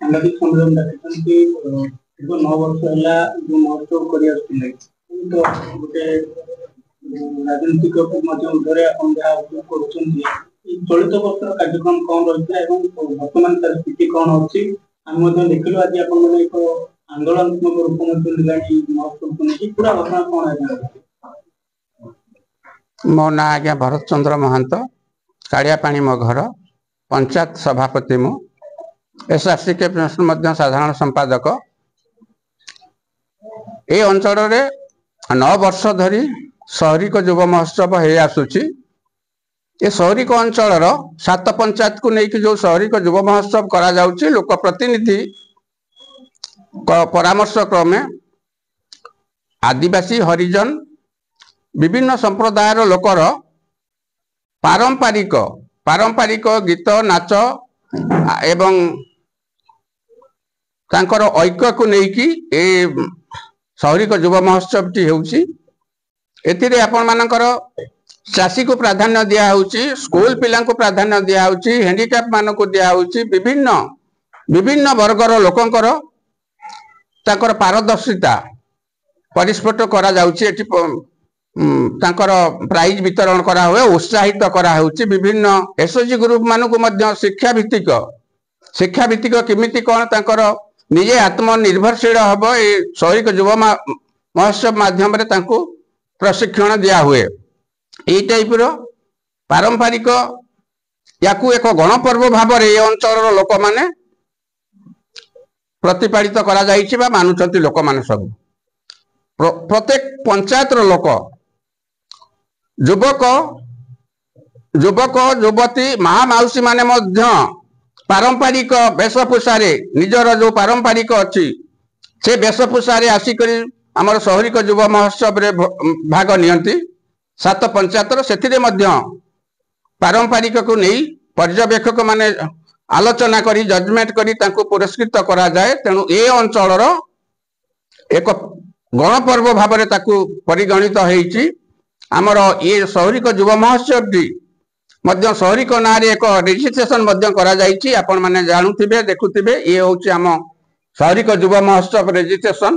ସାମ୍ବାଦିକ ସମ୍ମିଳନୀ ଡାକିଛନ୍ତି ଦୀର୍ଘ 9 ବର୍ଷ ହେଲା ଯୋଉ ମହୋତ୍ସବ କରି ଆସୁଥିଲେ ତ ଗୋଟେ ରାଜନୈତିକ ମଧ୍ୟରେ ଆପଣ ଯାହା ଅଭିଯୋଗ କରୁଛନ୍ତି ଚଳିତ ବର୍ଷର କାର୍ଯ୍ୟକ୍ରମ କଣ ରହିଥିଲା ଏବଂ ବର୍ତ୍ତମାନ ତାର ସ୍ଥିତି କଣ ଅଛି ଆମେ ମଧ୍ୟ ଦେଖିଲୁ ଆଜି ଆପଣମାନେ ଏକ ଆନ୍ଦୋଳନାତ୍ମକ ରୂପ ମଧ୍ୟ ନେଲାଣି ମହୋତ୍ସବକୁ ନେଇକି ପୁରା ଘଟଣା କଣ ଆଜ୍ଞା? ମୋ ନାଁ ଆଜ୍ଞା ଭରତ ଚନ୍ଦ୍ର ମହାନ୍ତ, କାଳିଆପାଣି ମୋ ଘର, पंचायत सभापति मु एसआरसीके साधारण संपादक। ए अंचल 9 वर्ष धरी शहरिक युव महोत्सव हो आसुची। ए शहरिक अंचल 7 पंचायत को लेकिन जो शहरिक युव महोत्सव करा जाउची लोक प्रतिनिधि परामर्श क्रमे आदिवासी हरिजन विभिन्न संप्रदायर लोकर पारंपरिक गीत नाच एवं तांकर ऐक्य को लेकिन ए शहरिक युव महोत्सव टी होउची। एतिरे आपण मानकर चाषी को प्राधान्य दिया होउची, स्कूल पिला को प्राधान्य दिया होउची, हैंडीकैप मान को दिया होउची, विभिन्न वर्गर लोकंकर तांकर पारदर्शिता परिस्फुट करा जाउची। एटी तांकर प्राइज वितरण करा हुए, उत्साहित करा होउची। विभिन्न एसओजी ग्रुप मान को मध्य शिक्षा भित्तिक किमिति कोन तांकर निजे आत्मनिर्भरशील हब ए शहरिक युव महोत्सव माध्यम रे तांको प्रशिक्षण दिया हुए। ए टाइप रो पारंपरिक याकू एक गणपर्व भाव रे अंचल लोक माने प्रतिपादित करा जाइछि बा मानुचंती लोक माने सब प्रत्येक पंचायत रो लोक युवक युवती महामाउसी माने मध्य पारंपरिक वेशभूषा निजर जो पारंपरिक अच्छी से वेशभूषा आसिक आमर शहरिक युव महोत्सव रे भाग नियंती। 7 पंचायत से पारंपरिक को नहीं पर्यवेक्षक माने आलोचना करी जजमेंट करी तांको पुरस्कृत करा जाए। तेणु ए अंचल एक गणपर्व भाव में ताकू परिगणित होईची। आमर ये शहरिक युव महोत्सव टी मध्य शहरिक ना रे एक रजिस्ट्रेशन मध्य करा जाइची। आपण माने जानुथिबे देखुथिबे ये होची आम शहरिक युव महोत्सव रजिस्ट्रेशन।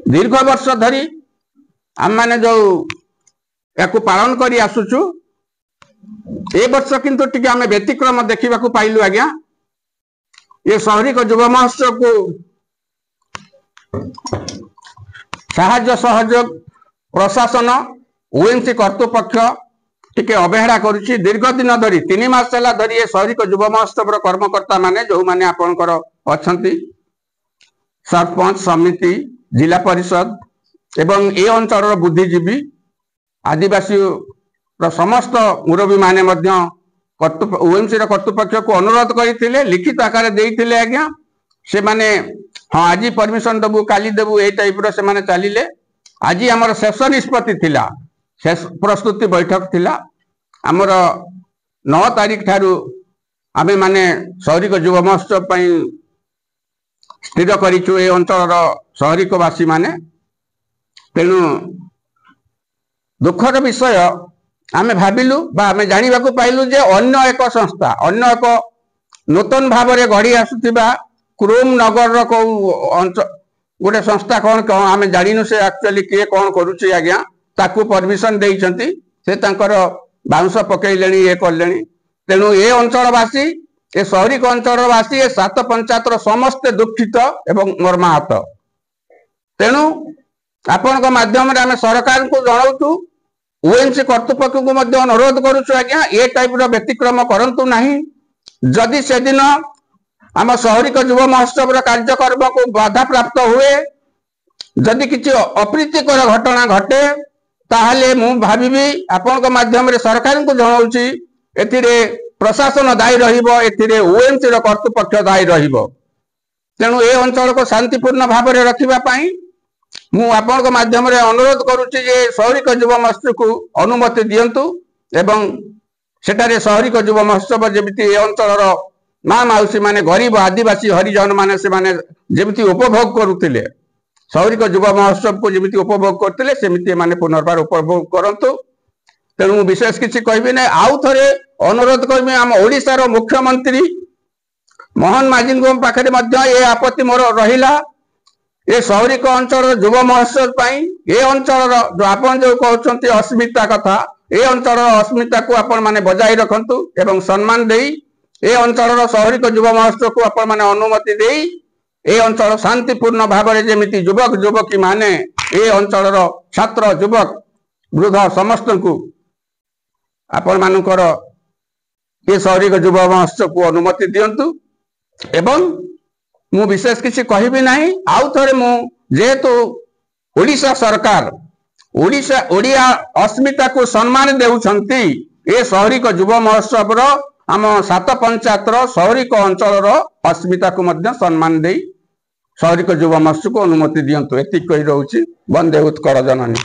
दीर्घ वर्ष धरी आम माने जो याकू पालन करी आसुचु ए वर्ष किंतु टिके आमे व्यतिक्रम देखिबा को पाइलु आज्ञा। ये शहरिक युव महोत्सव को साहाय्य सहयोग प्रशासन ओएनसी कर्तृपक्ष टिके अवहेला करुची। दीर्घ दिन धरी 3 मास होला धरी ये शहरिक युव महोत्सव कर्मकर्ता माने जो माने आपनकर अछंती सरपंच समिति जिला परिषद एवं ए अंचल बुद्धिजीवी आदिवासी समस्त मुरबी माने मध्य ओएमसी कर्तृपक्ष को अनुरोध करते लिखित आकार देते आज्ञा। से माने हाँ आज परमिशन देबू काली देबू ए टाइप से माने चलिले। आज आमर शेष निष्पत्ति थिला, शेष प्रस्तुति बैठक थिला। आमर 9 तारीख ठारू आमे माने शहरिक युव महोत्सव पई स्थिर करिछु ए अंचल शहरिकवासी माने। तेणु दुखर विषय आमे भाबिलु बा आमे जानिबा को पाइलु जे अन्य एक संस्था अन्य एक नूतन भाव में गढ़ी आसुथिबा क्रोम नगर रो गोटे संस्था कौन कौन आमे जानिनु से एक्चुअली किए कौन करूची आज्ञा। ताकू परमिशन देइचंती से तांकर बाउंस पकेइलेनी ए करलेनी। तेणु ए अंचलवासी ए शहरिक अंचलवासी ए 7 पंचायत समस्त दुखित एवं मर्माहत। तेणु आपण माध्यम आम सरकार को जनाऊँ ओएनसी कर्तृपक्ष को अनुरोध करुचु आज्ञा ए टाइप व्यतिक्रम करंतु नहीं। जदि से दिन आम शहरिक युव महोत्सव कार्यक्रम को बाधा प्राप्त हुए, जदि किसी अप्रीतिकर घटना घटे ताहले मु भाबिबी आपण माध्यम सरकार को जनाऊँची एथिरे प्रशासन दायी रहिबो, एथिरे ओएनसी कर्तृपक्ष दायी रहिबो। तेणु ए अंचल को शांतिपूर्ण भाव में रखिबा पई मु आपण माध्यम अनुरोध करुच्ची जे शहरिक युव महोत्सव को अनुमति दियंतु एवं सेटारे शहरिक युव महोत्सव जेमिति ए अंचल माँ माउसी माने गरीब आदिवासी हरिजन माने से माने जेमिति उपभोग करुतिले, शहरिक युव महोत्सव को जेमिति उपभोग करतिले सेमिति माने पुनर्बार उपभोग करंतु। तेणु विशेष किछि कहबी नै। आउ थरे अनुरोध करबी आम ओडिसा रो मुख्यमंत्री मोहन माझी पाखे ये आपत्ति मोर रहा ये सहरिक अंचल युव महोत्सव ये अंचल जो आप जो कहते अस्मिता कथा ये अंचल अस्मिता को आपण माने बजाई रखंतु एवं सम्मान दे ये अंचल सहरिक युव महोत्सव को आपण माने अनुमति दे ये अंचल शांतिपूर्ण भाव में जमी युवक युवकी माने ये अंचल छात्र युवक वृद्ध समस्त को आपण मानकर ये सहरिक युव महोत्सव को अनुमति दियंतु एवं मु विशेष किसी कहबी नहीं आउ थे जेहेतु ओडिशा सरकार ओडिया अस्मिता को सम्मान देउछंती ये सहरिक युव महोत्सव आम 7 पंचायत सहरिक अंचल अस्मिता को मध्य सम्मान दे सहरिक युव महोत्सव को अनुमति दियंतु एति कही रहउछि। वंदे उत्कल जननी।